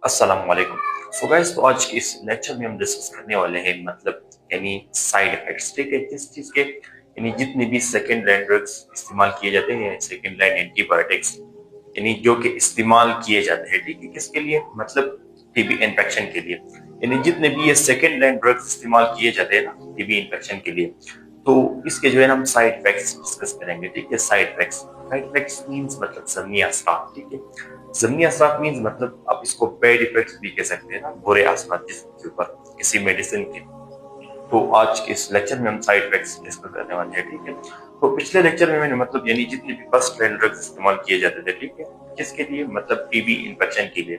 अस्सलाम वालेकुम। So guys, तो आज के इस लेक्चर में हम डिस्कस करने वाले हैं यानी साइड इफेक्ट्स। ठीक है, किस चीज के यानी जितने भी सेकंड लाइन ड्रग्स इस्तेमाल किए जाते हैं, सेकंड लाइन एंटीबायोटिक्स यानी जो कि इस्तेमाल किए जाते हैं, ठीक है, किसके लिए? टीबी इन्फेक्शन के लिए। यानी जितने भी ये सेकंड लाइन ड्रग्स इस्तेमाल किए जाते हैं ना टीबी इन्फेक्शन के लिए, तो इसके जो है ना हम साइड इफेक्ट्स डिस्कस करेंगे। ठीक है, साइड इफेक्ट्स मींस मतलब ज़मीनी असरात। ठीक है, ज़मीनी असरात मींस मतलब आप इसको बैड इफेक्ट्स भी कह सकते हैं ना, बुरे असरात जिसम के ऊपर किसी मेडिसिन के। तो आज के इस लेक्चर में हम साइड इफेक्ट्स डिस्कस करने वाले हैं। ठीक है, तो पिछले लेक्चर में मैंने यानी जितने भी फर्स्ट लाइन ड्रग्स इस्तेमाल किए जाते थे, ठीक है, किसके लिए? टीबी इन्फेक्शन के लिए।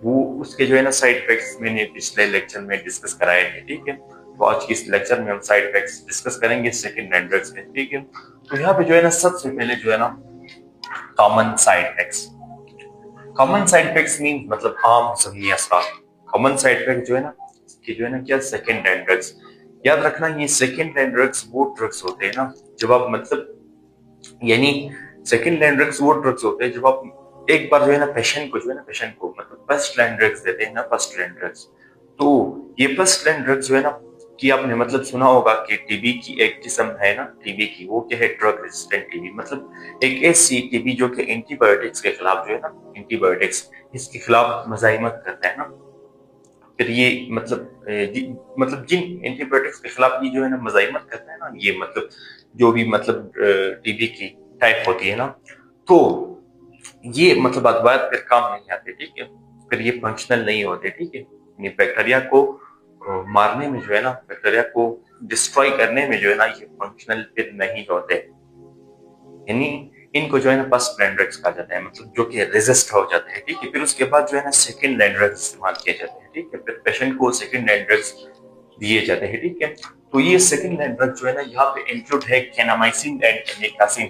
वो उसके जो है ना साइड इफेक्ट्स मैंने पिछले लेक्चर में डिस्कस कराए थे। ठीक है, तो आज के इस लेक्चर में हम साइड इफेक्ट्स डिस्कस करेंगे सेकंड लाइन ड्रग्स के। ठीक है, तो यहाँ पे जो है ना सबसे पहले जो है ना common side effects. Common side effects mean मतलब आम ज़मीनी असरात। कॉमन साइड इफेक्ट जो है ना कि जो है ना क्या सेकंड हैंड ड्रग्स। याद रखना, ये सेकंड हैंड ड्रग्स वो ड्रग्स होते हैं ना जब आप यानी सेकंड हैंड ड्रग्स वो ड्रग्स होते हैं जब आप एक बार जो है ना पेशेंट को फर्स्ट लाइन ड्रग्स देते हैं ना, फर्स्ट लाइन ड्रग्स। तो ये फर्स्ट लाइन ड्रग्स जो है ना कि आपने सुना होगा कि टीबी की एक किस्म है ना, टीबी की वो क्या है? Drug resistant TB. एक ऐसी टीबी जो कि एंटीबायोटिक्स के खिलाफ जो है ना, एंटीबायोटिक्स इसके खिलाफ मजाइमत करता है ना। फिर ये जिन एंटीबायोटिक्स के खिलाफ ये जो है ना मजाइमत करता है ना, ये जो भी टीबी की टाइप होती है ना, तो ये अदवात फिर काम नहीं आते। ठीक है, फिर ये फंक्शनल नहीं होते। ठीक है, यानी बैक्टीरिया को मारने में जो है ना, बैक्टीरिया को डिस्ट्रॉय करने में जो है ना, ये फंक्शनल फिर नहीं होते। यानी इनको जो है ना फर्स्ट लाइन ड्रग्स कहा जाता है, जो कि रेजिस्ट हो जाते हैं। ठीक है, फिर उसके बाद जो है ना सेकंड लाइन ड्रग्स इस्तेमाल किए जाते हैं। ठीक है, फिर पेशेंट को सेकंड लाइन ड्रग्स दिए जाते हैं। ठीक है, तो ये सेकंड लाइन ड्रग जो है ना यहाँ पे इंक्लूड है kanamycin and amikacin.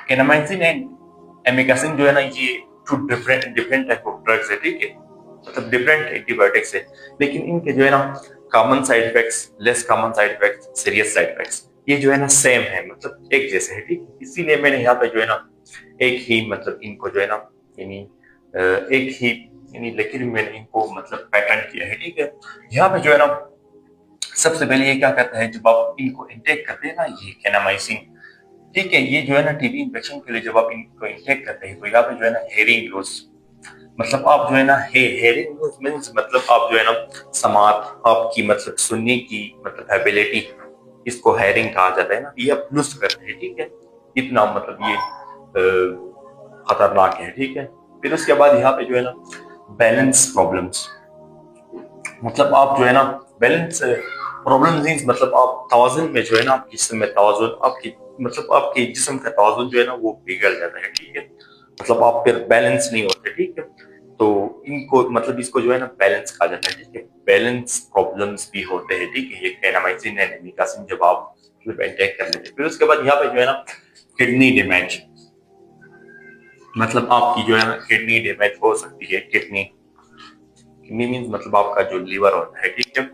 Kanamycin and amikacin जो है ना ये two different different type of drugs है। ठीक है, डिफरेंट एंटीबायोटिक्स है, लेकिन इनके जो है ना common side effects, less common side effects, serious side effects ये जो है ना सेम है, एक जैसे है। ठीक है, इसीलिए मैंने यहाँ पे जो है ना एक ही इनको जो है ना यानी एक ही यानी लेकिन मैंने इनको पैटर्न किया है। ठीक है, यहाँ पे जो है ना सबसे पहले ये क्या करता है, जब आप इनको इंटेक करते हैं ना, ये केनामाइसिन। ठीक है, ये जो है ना टीबी इन्फेक्शन के लिए जब आप इनको इंटेक करते हैं तो यहाँ पे जो है ना हेयरिंग लॉस आप जो है ना हेयरिंग लॉस मींस आप जो है ना समात आपकी सुनने की एबिलिटी, इसको हेयरिंग कहा जाता है ना, ये आप लूज करते हैं। ठीक है, इतना ये खतरनाक है। ठीक है, फिर उसके बाद यहाँ पे जो है ना बैलेंस प्रॉब्लम्स, आप जो है ना बैलेंस प्रॉब्लम मींस आप तवाज़ुन में जो है ना आपके जिस्म में तवाज़ुन आपकी आपके जिस्म का तवाज़ुन जो है ना वो बिगड़ जाता है। ठीक है, आप फिर बैलेंस नहीं होते। ठीक है, तो इनको इसको जो है ना बैलेंस कहा जाता है। ठीक है, बैलेंस प्रॉब्लम्स भी होते हैं। ठीक है, ये क्लेनामाइसिन एंड एमिकासिन जब आप इंटेक कर लेते हैं। फिर उसके बाद यहाँ पे जो है ना किडनी डैमेज, आपकी जो है ना किडनी डैमेज हो सकती है। किडनी किडनी मींस आपका जो लीवर होता है। ठीक है,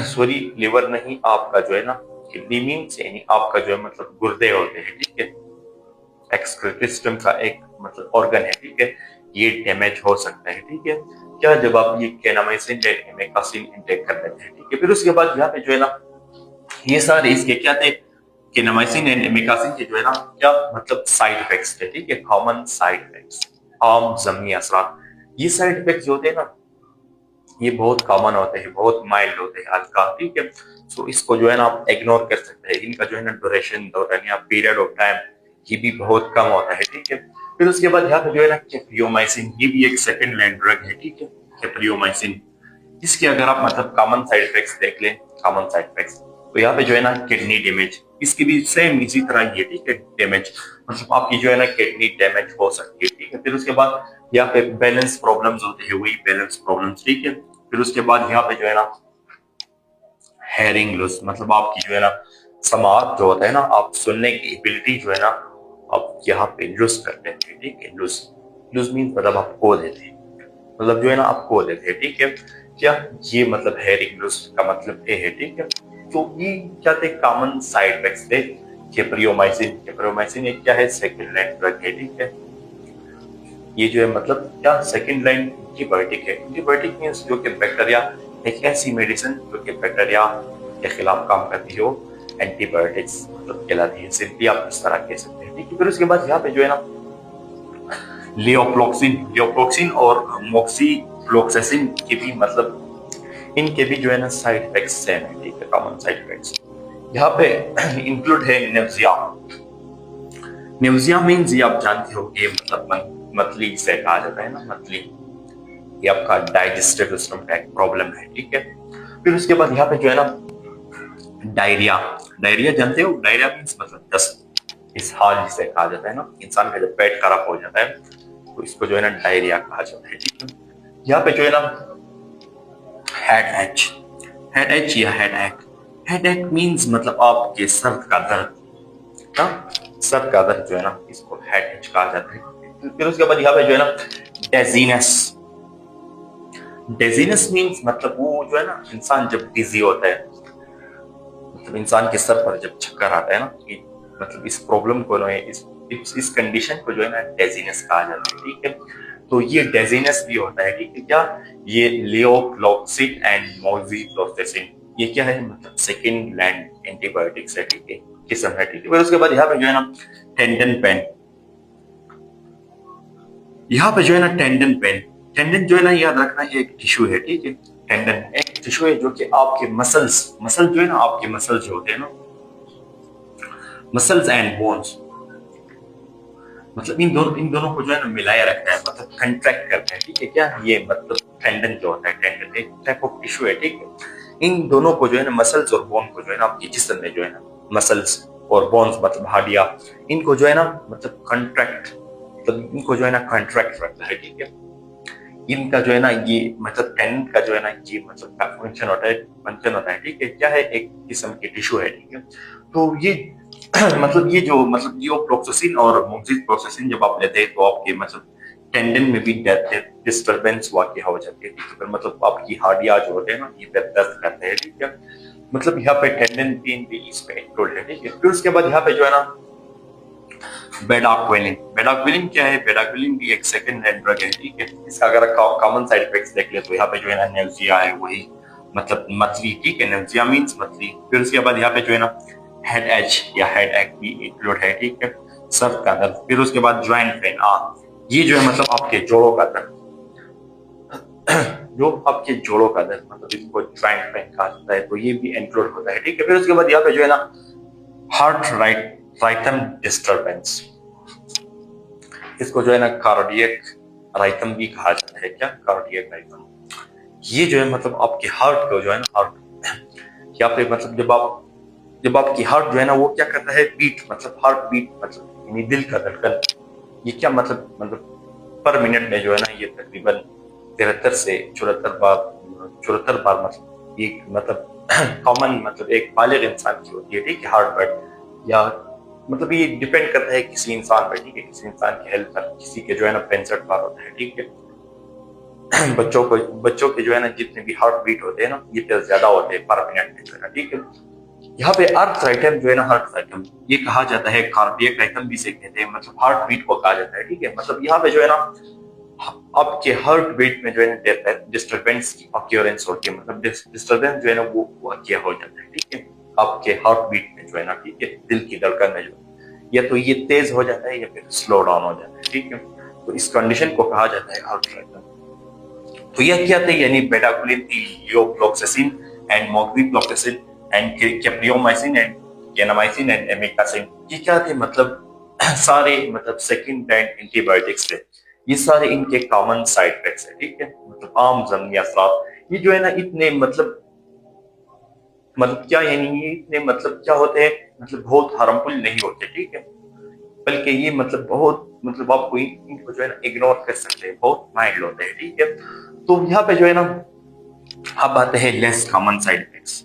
सॉरी लिवर नहीं, आपका जो है ना किडनी मींस यानी आपका जो है गुर्दे होते हैं। ठीक है, एक्सक्रीटरी सिस्टम का एक ऑर्गन है। ठीक है, ये डैमेज हो सकता है। ठीक है, क्या जब आप ये केनामाइसिन एमिकासिन इंटेक कर लेते हैं। ठीक है, फिर उसके बाद यहाँ पे जो है ना ये सारे इसके क्या थे, केनामाइसिन एंड एमिकासिन के जो है ना क्या साइड इफेक्ट्स थे। ठीक है, कॉमन साइड इफेक्ट्स, आम ज़मीनी असरात। ये साइड इफेक्ट्स जो होते हैं ना ये बहुत कॉमन होते हैं, बहुत माइल्ड होते हैं हल्का। ठीक है, सो इसको जो है ना आप इग्नोर कर सकते हैं। इनका जो है ना ड्यूरेशन दौरान या पीरियड ऑफ टाइम ये भी बहुत कम होता है। ठीक है, फिर उसके बाद यहाँ पे जो है ना केप्रियोमाइसिन, ये भी एक सेकंड लाइन ड्रग है। ठीक है, केप्रियोमाइसिन, इसके अगर आप कॉमन साइड इफेक्ट्स देख लें, कॉमन साइड इफेक्ट्स, तो यहाँ पे जो है ना किडनी डैमेज, इसकी भी सेम इसी तरह ही है। ठीक है, डैमेज आपकी जो है ना किडनी डैमेज हो सकती है। ठीक है, फिर उसके बाद यहाँ पे बैलेंस प्रॉब्लम्स होते हैं, वही बैलेंस प्रॉब्लम्स। ठीक है, फिर उसके बाद यहाँ पे जो है ना हेयरिंग लॉस, आपकी जो है ना समात जो होता है ना, आप सुनने की एबिलिटी जो है ना आप यहाँ पे लूज कर देते हैं। ठीक है, लूज लूज मीन्स आप खो देते हैं, जो है ना आप खो देते हैं। ठीक है, क्या ये हेयरिंग लॉस का ये है। ठीक है, तो ये क्या थे, कॉमन साइड इफेक्ट्स थे केप्रियोमाइसिन। केप्रियोमाइसिन एक क्या है, सेकंड लाइन ड्रग है। ठीक है, ये जो है मतलब क्या सेकंड लाइन एंटीबायोटिक है। एंटीबायोटिक मींस जो कि बैक्टीरिया, एक ऐसी मेडिसिन जो कि बैक्टीरिया के खिलाफ काम करती है, वो एंटीबायोटिक्स मतलब कहलाती है। सिंपली आप इस तरह कह सकते हैं, ठीक है। फिर उसके बाद यहाँ पे जो है ना लियोफ्लॉक्सिन और मोक्सीफ्लोक्सेसिन के भी मतलब इनके भी जो है ना साइड इफेक्ट्स सेम है, ठीक है, कॉमन साइड इफेक्ट्स। यहाँ पे इंक्लूड है नेवजिया। नेवजिया मीन्स ये आप जानते हो, ये मतलब मतली से कहा जाता है ना, मतली, ये आपका डाइजेस्टिव सिस्टम का एक प्रॉब्लम है, ठीक है। फिर उसके बाद यहाँ पे जो है ना डायरिया। डायरिया जानते हो, डायरिया मीन्स मतलब दस्त, इसहाल जिसे कहा जाता है ना, इंसान का जब पेट खराब हो जाता है तो इसको जो है ना डायरिया कहा जाता है, ठीक है। यहाँ पे जो है ना हेड एच या हेड एक मीन्स मतलब आपके सर का दर्द, सर का दर्द जो है ना इसको हेड एच कहा जाता है। फिर उसके बाद यहाँ पे जो है ना डेजीनेस। डेजीनेस मीन्स मतलब वो जो है ना इंसान जब डिजी होता है, मतलब इंसान के सर पर जब चक्कर आता है ना, मतलब इस प्रॉब्लम को ना, इस कंडीशन को जो है ना डेजीनेस कहा जाता है, ठीक है। तो ये डेजीनेस भी होता है, ठीक है। क्या ये लियोफ्लॉक्सिन एंड मोक्सीफ्लोक्सेसिन, ये क्या है मतलब सेकंड लाइन एंटीबायोटिक्स है, ठीक है, किस्म है, ठीक है। फिर उसके बाद यहाँ पे जो है ना टेंडन पेन। यहाँ पे जो है ना टेंडन पेन, टेंडन जो है ना याद रखना ये एक टिश्यू है, ठीक है। टेंडन एक टिश्यू है जो कि आपके मसल जो है ना, आपके मसल जो होते हैं ना, मसल्स एंड बोन्स, मतलब इन दोनों को जो है ना मिलाया रखता है, मतलब कंट्रैक्ट करता है, ठीक है। क्या ये मतलब टेंडन जो होता है, टेंडन एक टाइप ऑफ टिश्यू है, ठीक है। इन दोनों को जो है ना मसल्स और बोन को जो है ना आपके जिस्म में जो है ना मसल्स और बोन्स मतलब हड्डियां, इनको जो है ना मतलब कंट्रैक्ट, मतलब इनको जो है ना कंट्रैक्ट रखता है, ठीक है। इनका जो है ना ये मतलब टेंडन का जो है ना ये मतलब फंक्शन होता है, ठीक है। क्या है, एक किस्म की टिश्यू है, ठीक है। तो ये मतलब ये जो मतलब लियोफ्लॉक्सेसिन और मोक्सीफ्लोक्सेसिन जब आप लेते हैं तो आपके मतलब टेंडन में भी डिस्टरबेंस वाकई हो जाती है, ठीक है। मतलब आपकी हड्डियां जो होते हैं ना ये दर्द करते हैं, ठीक है। मतलब यहाँ पे टेंडन पेन भी इसमें इंक्लूड है, ठीक है। फिर उसके बाद यहाँ पे जो है ना बेडाक्विलिन क्या है, बेडाक्विलिन भी एक सेकंड हैंड ड्रग है, ठीक है। इसका अगर कॉमन साइड इफेक्ट्स देख ले तो यहाँ पे जो है ना नेवजिया है, वही मतलब मतली, ठीक है, नेवजिया मींस मतली। फिर उसके बाद यहाँ पे जो है ना हेड एच या हेड एक भी इंक्लूड है, ठीक है, सर का दर्द। फिर उसके बाद ज्वाइंट पेन, ये जो है मतलब आपके जोड़ों का दर्द, जो आपके जोड़ों का दर्द मतलब इसको ज्वाइंट पेन कहा जाता है, तो ये भी इंक्लूड होता है, ठीक है। फिर उसके बाद यहाँ पे जो है ना हार्ट राइथम डिस्टर्बेंस, इसको जो है ना कार्डियक राइथम भी कहा जाता है, क्या कार्डियक राइथम। ये जो है मतलब आपके हार्ट को जो है ना हार्ट यहाँ पे मतलब जब आपकी हार्ट जो है ना वो क्या करता है, बीट मतलब हार्ट बीट मतलब यानी दिल का धड़कन, ये क्या मतलब पर मिनट में जो है ना ये तकरीबन 73 से 74 बार मतलब ये मतलब कॉमन मतलब एक बालिग इंसान की होती है, ठीक है, हार्ट बीट। या मतलब ये डिपेंड करता है किसी इंसान पर, ठीक है, किसी इंसान की हेल्थ पर। किसी के जो है ना 65 बार होता है, ठीक है। बच्चों के जो है ना जितने भी हार्ट बीट होते हैं ना ये ज्यादा होते हैं पर मिनट में जो है ना, ठीक है। यहाँ पे अर्थ राइटम जो है ना, हार्ट राइटम ये कहा जाता है, कार्डियक राइटम भी से कहते हैं, मतलब हार्ट बीट को कहा जाता है, ठीक है। मतलब यहाँ पे जो है ना आपके हार्ट बीट में जो है ना डिस्टरबेंस की ऑक्योरेंस होती है, मतलब डिस्टरबेंस जो है ना वो वाकया हो जाता है, ठीक है, आपके हार्ट बीट में जो है ना, ठीक है, दिल की धड़कन में जो या तो ये तेज हो जाता है या फिर स्लो डाउन हो जाता है, ठीक है। तो इस कंडीशन को कहा जाता है हार्ट राइटम। तो यह क्या थे, यानी bedaquiline, levofloxacin and moxifloxacin and capreomycin and kanamycin and amikacin, ये क्या थे मतलब सारे मतलब सेकंड लाइन एंटीबायोटिक्स थे। ये सारे इनके कॉमन साइड इफेक्ट्स है, ठीक है, मतलब आम ज़मीनी असरात। ये जो है ना इतने मतलब क्या यानी ये इतने मतलब क्या होते हैं, मतलब बहुत हार्मफुल नहीं होते, ठीक है, बल्कि ये मतलब बहुत मतलब आपको इनको जो है ना इग्नोर कर सकते हैं, बहुत माइल्ड होते हैं, ठीक है। तो यहाँ पे जो है ना अब आते हैं less common side effects.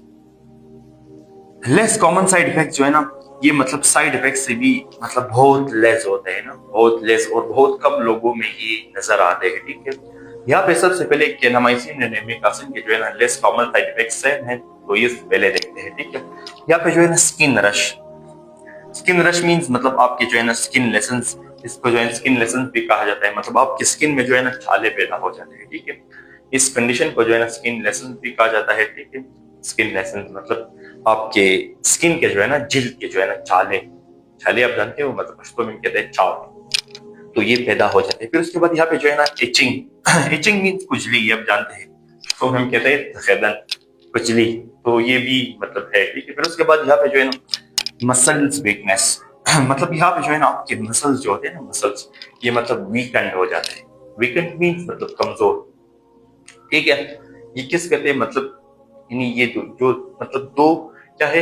Less common side effects जो है ना ये मतलब साइड इफेक्ट से भी मतलब बहुत लेस होते हैं ना, बहुत लेस, और बहुत कम लोगों में ये नजर आते हैं, ठीक है। यहाँ पे सबसे पहले केनामाइसिन एंड एमिकासिन के जो है ना लेस कॉमन साइड इफेक्ट्स हैं, तो ये पहले देखते हैं, ठीक है। यहाँ पे जो है ना स्किन रश मींस मतलब आपके जो है ना स्किन लेसन्स इसको जो है स्किन लेसेंस भी कहा जाता है, मतलब आपकी स्किन में जो है ना छाले पैदा हो जाते हैं, ठीक है। इस कंडीशन को जो है ना स्किन लेसेंस भी कहा जाता है, ठीक है। स्किन लेसेंस मतलब आपके स्किन के जो है ना जिल्द के जो है ना छाले, छाले आप जानते हो, मतलब पश्तो में कहते हैं चाव, तो ये पैदा हो जाते हैं। फिर उसके बाद यहाँ पे जो है ना इचिंग, इचिंग मीन्स खुजली, ये आप जानते हैं, तो हम कहते हैं तखेदन, खुजली, तो ये भी मतलब है, ठीक है। फिर उसके बाद यहाँ पे जो है ना मसल्स वीकनेस, मतलब यहाँ पे जो है ना आपके मसल्स जो होते हैं ना, मसल्स ये मतलब वीकेंड हो जाते हैं। वीकेंड मीन्स मतलब कमजोर, ठीक है। ये किस कहते हैं, मतलब ये जो मतलब दो क्या है,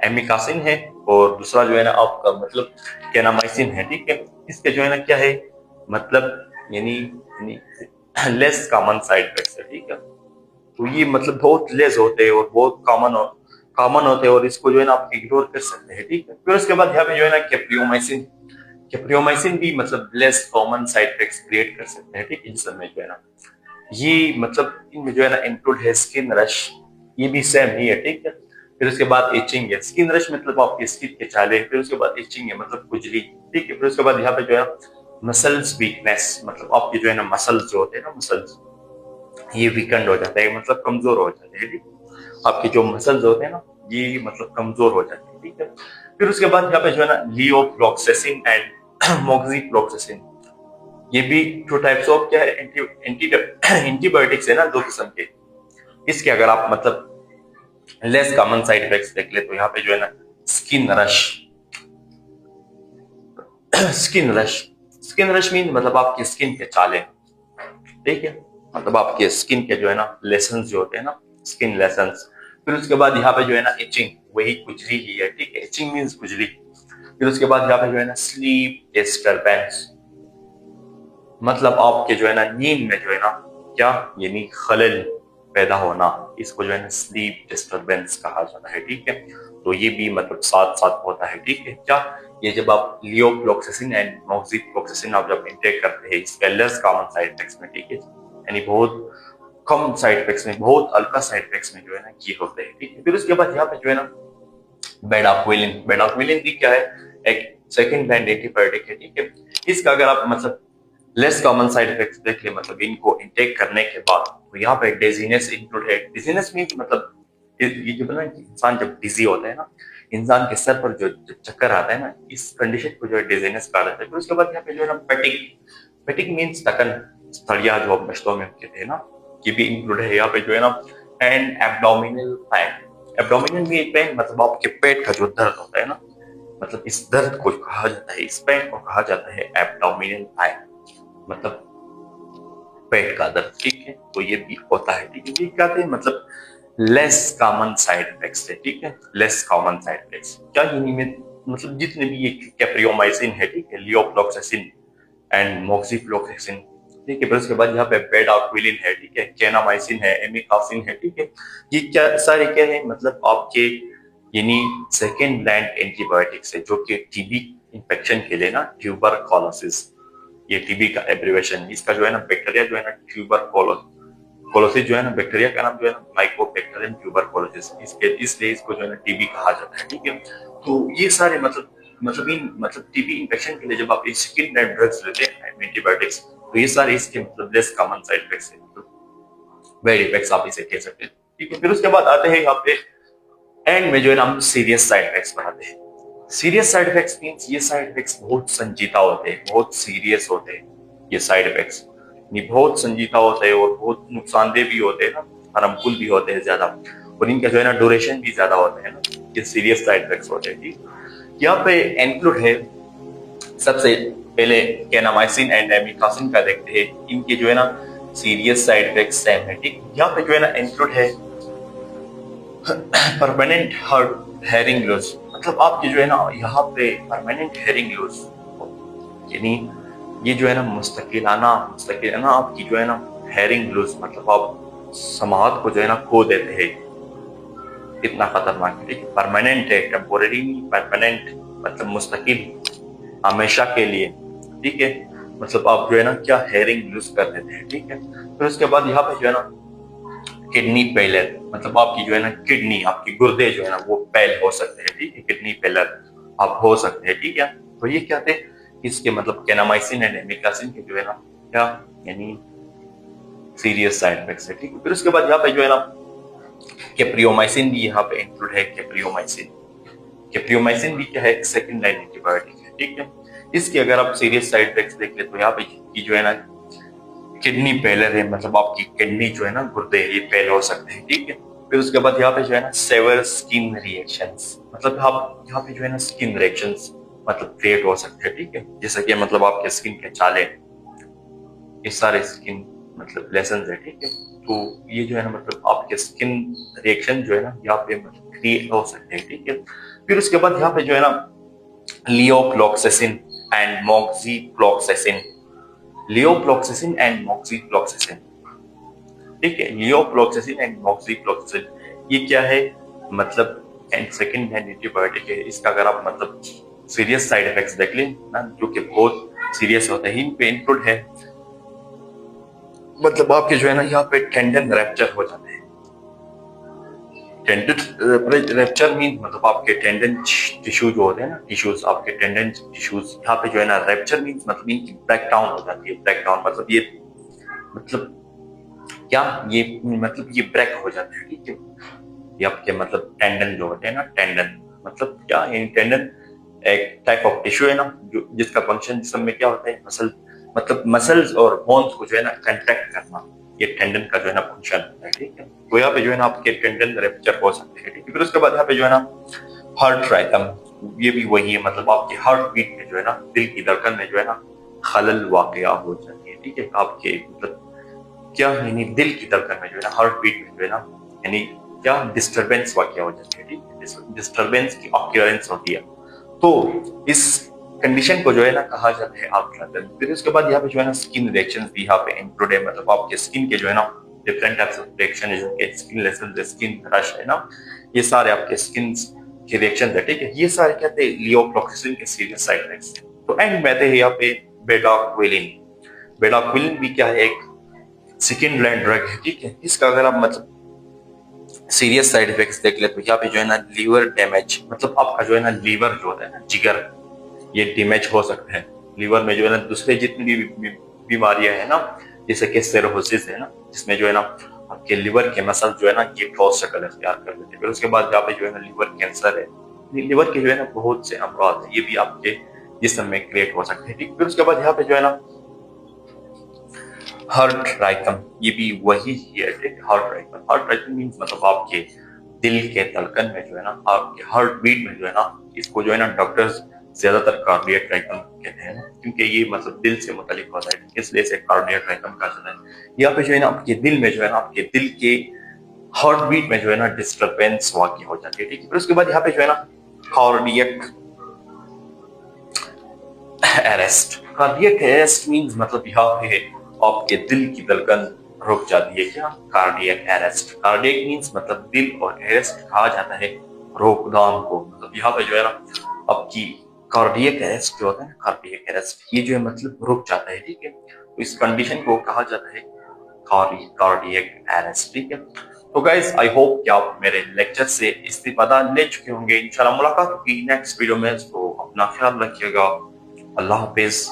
एमिकासिन है और दूसरा जो है ना आपका मतलब केनामाइसिन है, ठीक है। इसके जो है ना क्या है मतलब यानी लेस कॉमन साइड इफेक्ट्स है, ठीक है। तो ये मतलब बहुत लेस होते हैं और बहुत कॉमन होते हैं और इसको जो है ना आप इग्नोर कर सकते हैं, ठीक है। फिर उसके बाद यहाँ पे जो है ना कैप्रियोमाइसिन, कैप्रियोमाइसिन भी मतलब less common side effects create कर सकते हैं, ठीक है। जिसमें जो है ना ये मतलब इनमें जो है ना इंक्लूड है स्किन रश, ये भी सेम ही है, ठीक है। फिर उसके बाद इचिंग है, स्किन रश मतलब आपकी स्किन के छाले, फिर उसके बाद इचिंग है मतलब खुजली, ठीक है। फिर उसके बाद यहाँ पे जो है मसल्स वीकनेस, मतलब आपके जो है ना मसल्स जो होते हैं ना, मसल्स ये वीकेंड हो जाता है, मतलब कमजोर हो जाते हैं, ठीक। आपके जो मसल्स होते हैं ना ये मतलब कमजोर हो जाते हैं, ठीक है। फिर उसके बाद यहाँ पे जो है ना लियोफ्लॉक्सेसिन एंड मोक्सीफ्लॉक्सेसिन, ये भी टू टाइप्स ऑफ क्या है, एंटीबायोटिक्स है ना, दो किस्म के। इसके अगर आप मतलब लेस कॉमन साइड इफेक्ट्स देख ले तो यहाँ पे जो है ना skin rush, skin rush, skin rush mean मतलब आपकी स्किन के चाले, ठीक है। मतलब आपके स्किन के जो है ना लेसन्स जो होते हैं ना, स्किन लेसन्स। फिर उसके बाद यहाँ पे जो है ना इचिंग, वही खुजली ही है, ठीक है। इचिंग मीन्स खुजली। फिर उसके बाद यहाँ पे जो है ना स्लीप डिस्टरबेंस, मतलब आपके जो है ना नींद में जो है ना क्या यानी खलल पैदा होना, इसको जो है ना स्लीप डिस्टरबेंस कहा जाता है, ठीक है। तो ये भी मतलब साथ साथ होता है, ठीक है। क्या ये जब आप लियोफ्लॉक्सेसिन एंड मोक्सीफ्लॉक्सेसिन आप जब इंटेक करते हैं इसके लेस कॉमन साइड इफेक्ट्स में, ठीक है, यानी बहुत कम साइड इफेक्ट्स में, बहुत हल्का साइड इफेक्ट्स में जो है ना ये होते हैं, ठीक है। फिर उसके बाद यहाँ पे जो है ना बेडाक्विलिन, बेडाक्विलिन भी क्या है, एक सेकंड लाइन एंटीबायोटिक है, ठीक है। इसका अगर आप मतलब लेस कॉमन साइड इफेक्ट्स देख ले, मतलब इनको इंटेक करने के बाद, तो यहाँ पे डिजीनेस इंक्लूड है। डिजीनेस मीन मतलब ये जो ना इंसान जब डिजी होता है ना, इंसान के सर पर जो चक्कर आता है ना, इस कंडीशन को जो है डिजीनेस कहा जाता है। फिर उसके बाद यहाँ पे जो है ना पेटिक, पेटिक मीन्स थकन, स्थड़िया जो आप पश्तो में कहते हैं ना, ये भी इंक्लूड है यहाँ पे जो है ना। एंड एब्डोमिनल पेन, एब्डोमिनल में पेन मतलब आपके पेट का जो दर्द होता है ना, मतलब इस दर्द को कहा जाता है, इस पेन को कहा जाता है एब्डोमिनल पेन, मतलब पेट का दर्द, ठीक है। तो ये भी होता है, ठीक है। ये क्या है मतलब लेस कॉमन साइड इफेक्ट्स है, ठीक है। लेस कॉमन साइड इफेक्ट्स क्या में मतलब जितने भी ये कैप्रियोमाइसिन है, ठीक है, लियोफ्लॉक्सेसिन एंड मोक्सीफ्लॉक्सेसिन, ठीक है। फिर उसके बाद यहाँ पे बेडाक्विलिन है, ठीक है, केनामाइसिन है, एमिकासिन है, ठीक है। ये क्या सारे क्या है मतलब आपके यानी सेकेंड लाइन एंटीबायोटिक्स है, जो कि टीबी इंफेक्शन के लिए ना ट्यूबरकुलोसिस, ये टीबी का एब्रिवेशन, इसका जो है ना बैक्टीरिया जो है ना ट्यूबरकुलोसिस जो है ना, बैक्टीरिया का नाम जो है ना माइकोबैक्टीरियम ट्यूबरकुलोसिस, इसके इसलिए इसको जो है ना टीबी कहा जाता है, ठीक है। तो ये सारे मतलब टीबी इंफेक्शन के लिए जब आप स्किन टाइप ड्रग्स लेते हैं एंटीबायोटिक्स, तो ये सारे इसके मतलब लेस कॉमन साइड इफेक्ट्स है, बैड इफेक्ट्स आप इसे कह सकते हैं, ठीक है। फिर उसके बाद आते हैं यहाँ पे एंड में जो है ना हम सीरियस साइड इफेक्ट्स बनाते हैं। सीरियस साइड इफेक्ट्स मींस ये साइड इफेक्ट्स बहुत संजीदा होते हैं, बहुत सीरियस होते हैं। ये साइड इफेक्ट्स ये बहुत संजीदा होते हैं और बहुत नुकसानदेह भी होते हैं ना, हार्मफुल भी होते हैं ज्यादा, और इनका जो है ना ड्यूरेशन भी ज्यादा होता है ना। ये सीरियस साइड इफेक्ट्स होते हैं, ठीक। यहाँ पे इंक्लूड है सबसे पहले केनामाइसिन एंड एमिकासिन का देखते हैं, इनके जो है ना सीरियस साइड इफेक्ट्स सेम है, ठीक। यहाँ पे जो है ना इंक्लूड है परमानेंट हेयरिंग लॉस, मतलब आपकी जो है ना यहाँ पे परमानेंट हेयरिंग लॉस, यानी ये जो है ना मुस्तकिलाना आपकी जो है ना हेयरिंग लॉस, मतलब आप समाअत को जो है ना खो देते हैं, इतना खतरनाक है, ठीक है। परमानेंट है, टेम्पोररी परमानेंट, मतलब मुस्तकिल, हमेशा के लिए, ठीक है। मतलब आप जो है ना क्या हेयरिंग लॉस कर देते हैं, ठीक है। फिर उसके बाद यहाँ पे जो है ना किडनी फेलियर, मतलब आपकी जो है ना किडनी, आपके गुर्दे जो है ना वो फेल हो सकते हैं, ठीक है, किडनी फेलियर आप हो सकते हैं, ठीक है। तो ये क्या थे इसके मतलब केनामाइसिन एंड एमिक्लासिन के जो है ना क्या यानी सीरियस साइड इफेक्ट्स है, ठीक है। फिर उसके बाद यहाँ पे जो है ना केप्रियोमाइसिन भी यहाँ पे इंक्लूड है। केप्रियोमाइसिन भी क्या है, एक सेकंड लाइन एंटीबायोटिक है, ठीक है। इसके अगर आप सीरियस साइड इफेक्ट्स देख ले तो यहाँ पे की जो है ना किडनी फेलियर है, मतलब आपकी किडनी जो है ना गुर्दे ये फेल हो सकते हैं, ठीक है। फिर उसके बाद यहाँ पे जो है ना सेवर स्किन रिएक्शंस, मतलब आप यहाँ पे जो है ना स्किन रिएक्शंस मतलब क्रिएट हो सकते हैं, ठीक है। जैसा कि मतलब आपके स्किन के चाले, ये सारे स्किन मतलब लेसन है, ठीक है। तो ये जो है ना मतलब आपके स्किन रिएक्शन जो है ना यहाँ पे मतलब क्रिएट हो सकते हैं, ठीक है। फिर उसके बाद यहाँ पे जो है ना लियोफ्लॉक्सेसिन एंड मॉक्सीफ्लॉक्सेसिन, लियोफ्लॉक्सेसिन एंड मॉक्सीफ्लॉक्सेसिन, ठीक है। लियोफ्लॉक्सेसिन एंड मॉक्सीफ्लॉक्सेसिन ये क्या है, मतलब सेकंड हैंड एंटीबायोटिक है। इसका अगर आप मतलब सीरियस साइड इफेक्ट्स देख लें ना, जो कि बहुत सीरियस होते हैं, इन पे इंक्लूड है मतलब आपके जो है ना यहाँ पे टेंडन रैप्चर हो जाते हैं। टेंडन रैप्चर मीन मतलब आपके टेंडन टिश्यू जो होते हैं ना, टिश्यूज आपके टेंडन टिश्यूज यहाँ पे जो है ना रैप्चर मीन मतलब इनकी ब्रेक डाउन हो जाती है। ब्रेक डाउन मतलब ये मतलब क्या, ये मतलब ये ब्रेक हो जाते हैं, ठीक है। ये आपके मतलब टेंडन जो होते हैं ना, टेंडन मतलब क्या, टेंडन एक टाइप ऑफ टिश्यू है ना जो जिसका फंक्शन जिसम में क्या होता है, मसल मतलब मसल्स और बोन्स को जो है ना कंट्रैक्ट करना, ये टेंडन का जो है ना फंक्शन होता है, ठीक है। तो यहाँ पे जो है ना आपके टेंडन रैप्चर हो सकते हैं, ठीक है। फिर उसके बाद यहाँ पे जो है ना हार्ट राइथम, ये भी वही है, मतलब आपके हार्ट बीट में जो है ना, दिल की धड़कन में जो है ना खलल वाकया हो जाती है, ठीक है। आपके मतलब क्या यानी दिल की धड़कन में जो है ना, हार्ट बीट में जो है ना यानी क्या डिस्टरबेंस वाकया हो जाती है, ठीक है। डिस्टरबेंस की ऑक्यूरेंस होती है, तो इस कंडीशन को जो है ना कहा जाता है आर्थराइटिस। फिर उसके बाद यहाँ पे जो है ना स्किन रिएक्शंस भी यहाँ पे इंक्लूड है, मतलब आपके स्किन के जो है ना डिफरेंट टाइप्स ऑफ रिएक्शन है, जैसे स्किन लेसन, स्किन रश है ना, ये सारे आपके स्किन के रिएक्शन है, ठीक है। ये सारे कहते हैं लियोफ्लॉक्सेसिन के सीरियस साइड इफेक्ट्स। तो एंड में आते हैं यहाँ पे बेटाक्विलिन। बेटाक्विलिन भी क्या है, एक सेकेंड लाइन ड्रग है, ठीक है। इसका अगर आप मतलब सीरियस साइड इफेक्ट्स देख ले तो यहाँ पे जो है ना लीवर डैमेज, मतलब आपका जो है ना लीवर जो होता है ना, जिगर, ये डैमेज हो सकता है। लीवर में जो है ना दूसरे जितनी भी बीमारियां है ना, जैसे कि सिरोसिस है ना, जिसमें जो है ना आपके लीवर के मसल जो है ना ये ठोस शक्ल अख्तियार कर लेते हैं। फिर उसके बाद यहाँ पे जो है ना लीवर कैंसर है, लीवर के जो है ना बहुत से अमराज है, ये भी आपके जिस्म में क्रिएट हो सकते हैं, ठीक। फिर उसके बाद यहाँ पे जो है ना हार्ट राइथम, ये भी वही है, ठीक। हार्ट राइथम मींस मतलब आपके दिल के धड़कन में जो है ना, आपके हार्ट बीट में जो है ना, इसको जो है ना डॉक्टर्स ज्यादातर कार्डियक राइथम कहते हैं ना, क्योंकि ये मतलब दिल से मुतालिक होता है, इसलिए से कार्डियक राइथम कहा जाता है। यहाँ पे जो है ना आपके दिल में जो है ना, आपके दिल के हार्ट बीट में जो है ना डिस्टरबेंस वाकई हो जाती है, ठीक है। फिर उसके बाद यहाँ पे जो है ना cardiac arrest. Cardiac arrest means मतलब यहाँ पे आपके दिल की धड़कन रुक जाती है, क्या, कार्डियक अरेस्ट। कार्डियक मींस मतलब दिल, और अरेस्ट कहा जाता है रोकथाम को, मतलब यहाँ पे जो है ना आपकी कार्डियक अरेस्ट जो होता है ना, कार्डियक अरेस्ट ये जो है मतलब रुक जाता है, ठीक है। तो इस कंडीशन को कहा जाता है कार्डियक अरेस्ट, ठीक है। तो गाइस आई होप कि आप मेरे लेक्चर से इस्तीफादा ले चुके होंगे। इंशाल्लाह मुलाकात होगी नेक्स्ट वीडियो में, तो अपना ख्याल रखिएगा। अल्लाह हाफिज।